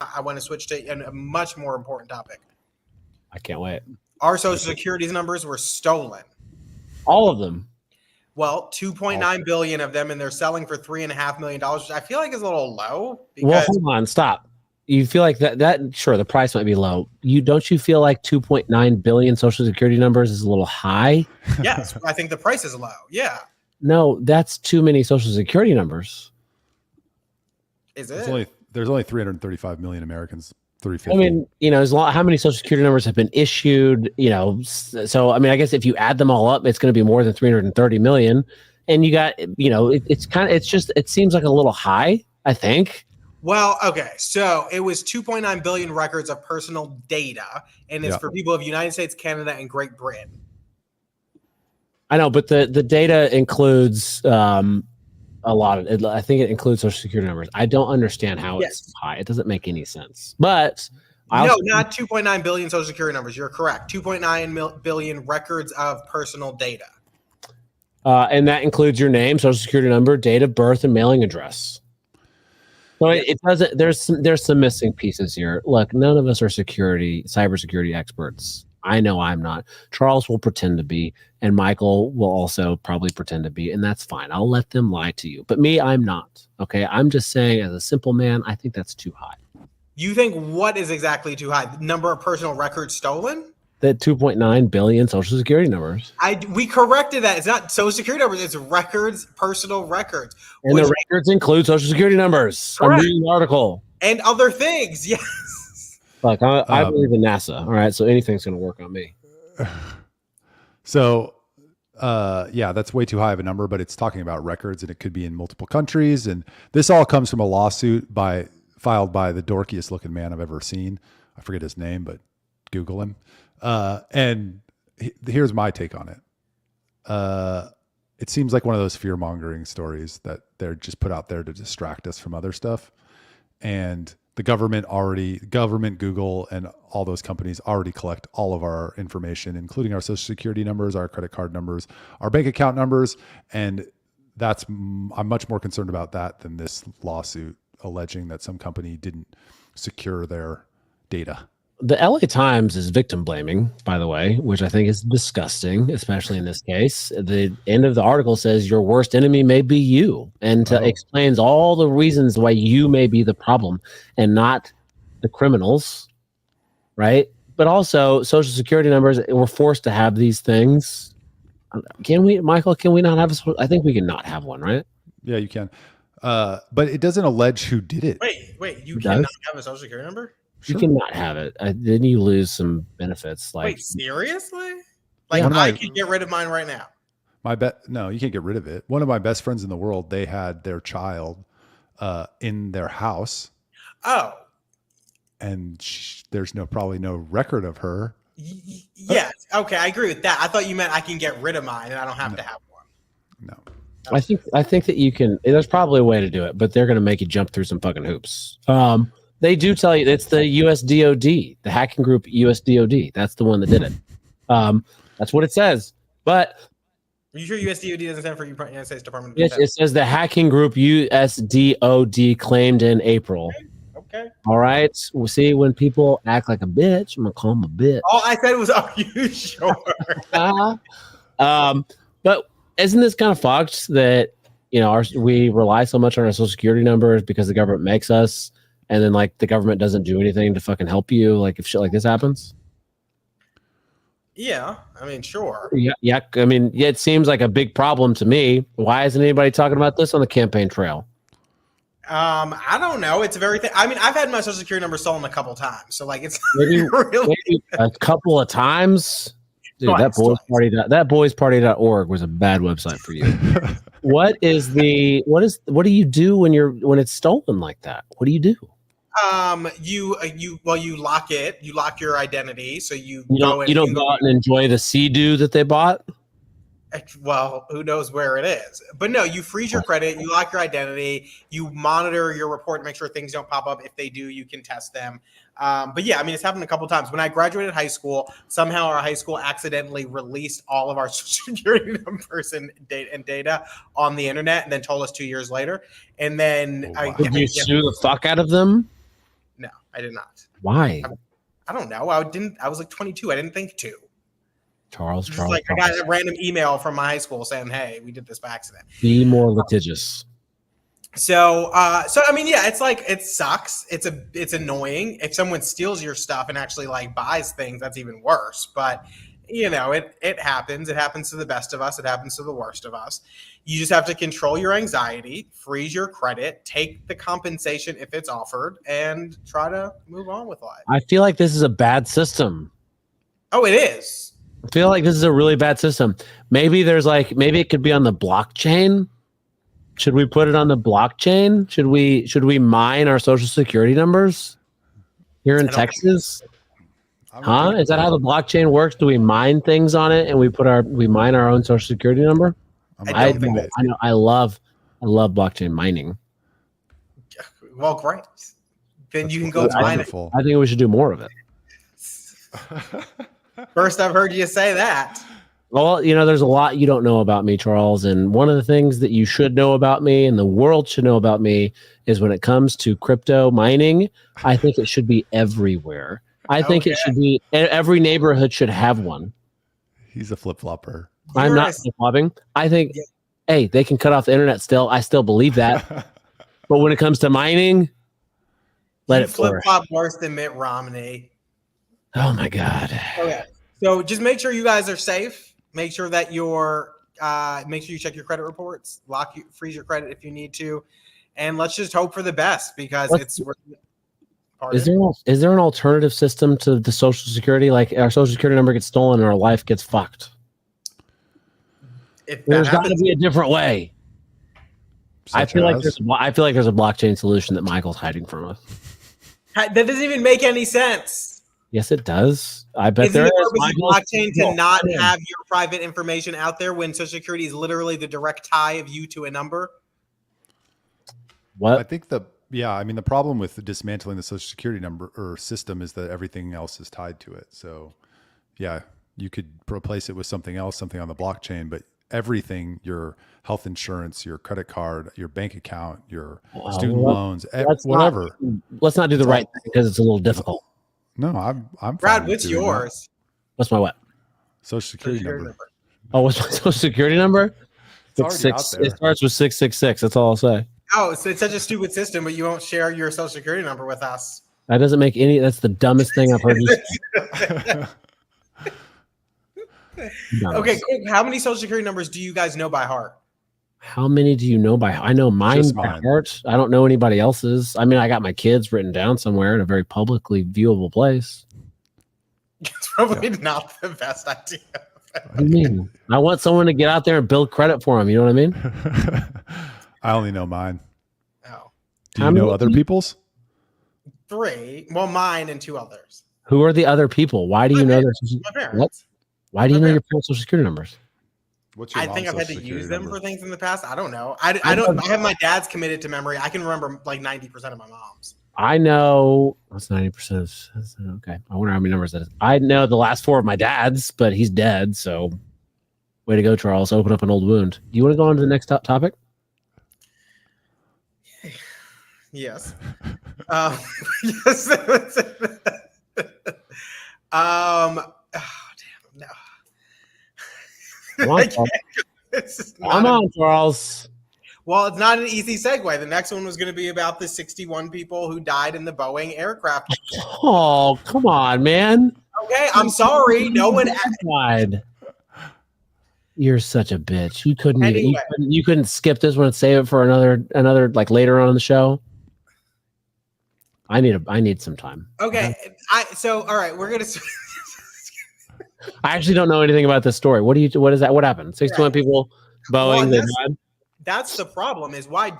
I want to switch to a much more important topic. I can't wait. Our social security numbers were stolen. All of them. Well, 2.9 billion of them, and they're selling for $3.5 million, which I feel like is a little low. Well, hold on, stop. You feel like that sure, the price might be low. Don't you feel like 2.9 billion social security numbers is a little high? Yes, I think the price is low. Yeah. No, that's too many social security numbers. Is it? There's only 335 million Americans. 350. I mean, how many social security numbers have been issued? So I mean, I guess if you add them all up, it's going to be more than 330 million. And you got, it seems like a little high, I think. Well, okay. So it was 2.9 billion records of personal data, and it's for people of United States, Canada, and Great Britain. I know, but the data includes a lot of it. I think it includes social security numbers. I don't understand how it's high. It doesn't make any sense. But not 2.9 billion social security numbers. You're correct. 2.9 billion records of personal data. And that includes your name, social security number, date of birth, and mailing address. So it doesn't. There's some missing pieces here. Look, none of us are cybersecurity experts. I know I'm not. Charles will pretend to be, and Michael will also probably pretend to be, and that's fine. I'll let them lie to you. But me, I'm not. Okay, I'm just saying, as a simple man, I think that's too high. You think what is exactly too high? The number of personal records stolen? The 2.9 billion social security numbers. We corrected that. It's not social security numbers. It's records, personal records. And the records include social security numbers. Correct. I'm reading the article. And other things, yes. Look, I believe in NASA. All right, so anything's going to work on me. So, that's way too high of a number, but it's talking about records, and it could be in multiple countries. And this all comes from a lawsuit filed by the dorkiest looking man I've ever seen. I forget his name, but Google him. And here's my take on it. It seems like one of those fear-mongering stories that they're just put out there to distract us from other stuff. And the government, Google, and all those companies already collect all of our information, including our social security numbers, our credit card numbers, our bank account numbers. And I'm much more concerned about that than this lawsuit alleging that some company didn't secure their data. The LA Times is victim blaming, by the way, which I think is disgusting, especially in this case. The end of the article says your worst enemy may be you, and explains all the reasons why you may be the problem and not the criminals, right? But also, social security numbers, we're forced to have these things. Can we, Michael, can we not have I think we can not have one, right? Yeah, you can. But it doesn't allege who did it. Wait, you cannot have a social security number? Sure. You cannot have it. Then you lose some benefits. Wait, seriously? I can get rid of mine right now. No, you can't get rid of it. One of my best friends in the world, they had their child in their house. Oh. And there's probably no record of her. Yes. Okay, I agree with that. I thought you meant I can get rid of mine and I don't have to have one. No. I think that you can. There's probably a way to do it, but they're going to make you jump through some fucking hoops. They do tell you it's the USDOD, the hacking group USDOD. That's the one that did it. That's what it says. But are you sure USDOD doesn't stand for United States Department of Defense? It says the hacking group USDOD claimed in April. Okay. All right. We'll see when people act like a bitch. I'm gonna call them a bitch. All I said was, "Are you sure?" But isn't this kind of fucked that we rely so much on our social security numbers because the government makes us? And then, the government doesn't do anything to fucking help you, if shit like this happens? Yeah, I mean, sure. Yeah. I mean, it seems like a big problem to me. Why isn't anybody talking about this on the campaign trail? I don't know. It's a very thing. I mean, I've had my social security number stolen a couple times, so it's maybe a couple of times. Dude, that boysparty.org was a bad website for you. What do you do when it's stolen like that? What do you do? You lock it. You lock your identity. So you don't go out and enjoy the Sea-Doo that they bought. Well, who knows where it is? But no, you freeze your credit. You lock your identity. You monitor your report to make sure things don't pop up. If they do, you can test them. But yeah, I mean, it's happened a couple of times. When I graduated high school, somehow our high school accidentally released all of our social security numbers and data on the internet, and then told us 2 years later. And then did you sue the fuck out of them? No. I did not. Why? I don't know. I was like 22. I didn't think to. Charles. I got a random email from my high school saying, "Hey, we did this by accident." Be more litigious. So I mean, yeah, it's like it sucks. It's annoying if someone steals your stuff and actually like buys things. That's even worse. But it happens. It happens to the best of us. It happens to the worst of us. You just have to control your anxiety, freeze your credit, take the compensation if it's offered, and try to move on with life. I feel like this is a bad system. Oh, it is. I feel like this is a really bad system. Maybe it could be on the blockchain. Should we put it on the blockchain? Should we mine our social security numbers here in Texas? Huh? Is that how the blockchain works? Do we mine things on it and we mine our own social security number? I know. I love blockchain mining. Well, great. Then you can go mine it. I think we should do more of it. First I've heard you say that. Well, there's a lot you don't know about me, Charles. And one of the things that you should know about me and the world should know about me is when it comes to crypto mining, I think it should be everywhere. I think it should be, every neighborhood should have one. He's a flip-flopper. I'm not flip-flopping. I think, hey, they can cut off the internet still. I still believe that. But when it comes to mining, let it flip-flop worse than Mitt Romney. Oh, my God. Okay. So just make sure you guys are safe. Make sure that make sure you check your credit reports, freeze your credit if you need to. And let's just hope for the best because Is there an alternative system to the Social Security? Like our Social Security number gets stolen and our life gets fucked. There's got to be a different way. I feel like there's a blockchain solution that Michael's hiding from us. That doesn't even make any sense. Yes, it does. I bet there is. Blockchain to not have your private information out there when Social Security is literally the direct tie of you to a number. What? I think the problem with dismantling the Social Security number or system is that everything else is tied to it. So, yeah, you could replace it with something else, something on the blockchain, but everything, your health insurance, your credit card, your bank account, your student loans, whatever. Let's not do the right thing because it's a little difficult. No, I'm Brad, what's yours? What's my what? Social Security number. Oh, what's my Social Security number? It starts with 666. That's all I'll say. Oh, so it's such a stupid system, but you won't share your Social Security number with us. That doesn't make any. That's the dumbest thing I've heard you say. Okay, cool. How many Social Security numbers do you guys know by heart? How many do you know by heart? I know mine by heart. I don't know anybody else's. I mean, I got my kids written down somewhere in a very publicly viewable place. It's probably not the best idea. What do you mean? I want someone to get out there and build credit for them. You know what I mean? I only know mine. Oh. Do you know other people's? 3. Well, mine and 2 others. Who are the other people? Why do you know their my parents? What? Why do you know your parents' Social Security numbers? I think I've had to use them for things in the past. I don't know. I have my dad's committed to memory. I can remember like 90% of my mom's. I know that's 90%. Okay. I wonder how many numbers that is. I know the last 4 of my dad's, but he's dead. So way to go, Charles. Open up an old wound. Do you want to go on to the next topic? Yes. Yes. Oh, damn. No. Come on, Charles. Well, it's not an easy segue. The next one was going to be about the 61 people who died in the Boeing aircraft. Oh, come on, man. Okay, I'm sorry. No one died. You're such a bitch. You couldn't even you couldn't skip this one and save it for another like later on in the show. I need some time. Okay. All right, we're gonna. I actually don't know anything about this story. What is that? What happened? 61 people, Boeing. Well, that's the problem. Is why